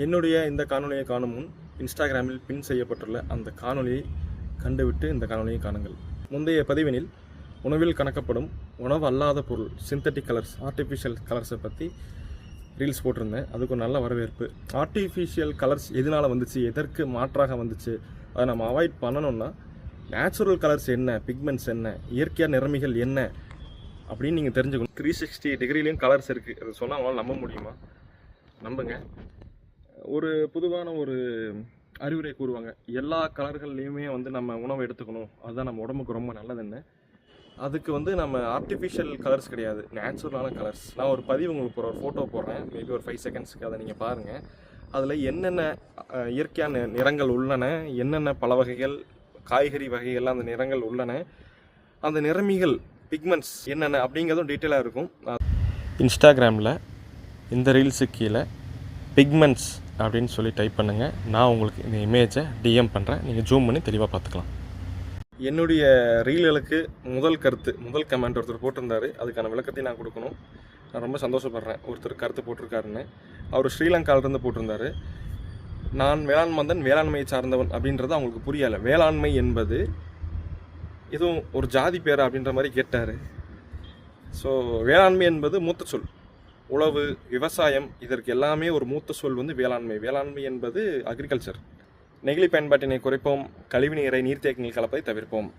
என்னுடைய இந்த காணொலியை காணும் முன் இன்ஸ்டாகிராமில் பின் செய்யப்பட்டுள்ள அந்த காணொலியை கண்டுவிட்டு இந்த காணொலியை காணுங்கள். முந்தைய பதிவினில் உணவில் கணக்கப்படும் உணவு அல்லாத பொருள் சிந்தட்டிக் கலர்ஸ், ஆர்டிஃபிஷியல் கலர்ஸை பற்றி ரீல்ஸ் போட்டிருந்தேன். அதுக்கு ஒரு நல்ல வரவேற்பு. ஆர்டிஃபிஷியல் கலர்ஸ் எதனால் வந்துச்சு, எதற்கு மாற்றாக வந்துச்சு, அதை நம்ம அவாய்ட் பண்ணணும்னா நேச்சுரல் கலர்ஸ் என்ன, பிக்மெண்ட்ஸ் என்ன, இயற்கையான நிறமிகள் என்ன அப்படின்னு நீங்கள் தெரிஞ்சுக்கணும். 360 டிகிரிலையும் கலர்ஸ் இருக்குது. அது சொன்னால் அவங்களால நம்ப முடியுமா? நம்புங்க. ஒரு பொதுவான ஒரு அறிவுரை கூறுவாங்க, எல்லா கலர்கள்லேயுமே நம்ம உணவை எடுத்துக்கணும், அதுதான் நம்ம உடம்புக்கு ரொம்ப நல்லதுன்னு. அதுக்கு நம்ம ஆர்டிஃபிஷியல் கலர்ஸ் கிடையாது, நேச்சுரலான கலர்ஸ். நான் ஒரு பதிவு உங்களுக்கு ஒரு ஃபோட்டோ போடுறேன், மேபி ஒரு 5 செகண்ட்ஸுக்கு. அதை நீங்கள் பாருங்கள். அதில் என்னென்ன இயற்கையான நிறங்கள் உள்ளன, என்னென்ன பல வகைகள் காய்கறி வகைகள்லாம் அந்த நிறங்கள் உள்ளன, அந்த நிறமிகள் பிக்மெண்ட்ஸ் என்னென்ன அப்படிங்கிறதும் டீட்டெயிலாக இருக்கும். இன்ஸ்டாகிராமில் இந்த ரீல்ஸுக்கு கீழே பிக்மெண்ட்ஸ் அப்படின்னு சொல்லி டைப் பண்ணுங்கள். நான் உங்களுக்கு இந்த இமேஜை டிஎம் பண்ணுறேன், நீங்கள் ஜூம் பண்ணி தெளிவாக பார்த்துக்கலாம். என்னுடைய ரீல்களுக்கு முதல் கமெண்ட் ஒருத்தர் போட்டிருந்தார். அதுக்கான விளக்கத்தையும் நான் கொடுக்கணும். நான் ரொம்ப சந்தோஷப்படுறேன் ஒருத்தர் கருத்து போட்டிருக்காருன்னு. அவர் ஸ்ரீலங்காவிலிருந்து போட்டிருந்தார். நான் வேளாண்மையை சார்ந்தவன் அப்படின்றது அவங்களுக்கு புரியலை. வேளாண்மை என்பது எதுவும் ஒரு ஜாதி பேரா அப்படின்ற மாதிரி கேட்டார். ஸோ வேளாண்மை என்பது மூத்த சொல். உழவு, விவசாயம், இதற்கு எல்லாமே ஒரு மூத்த சொல் வேளாண்மை. வேளாண்மை என்பது அக்ரிகல்ச்சர். நெகிழி பயன்பாட்டினை குறைப்போம், கழிவுநீரை நீர்த்தேக்கங்கள் கலப்பதை தவிர்ப்போம்.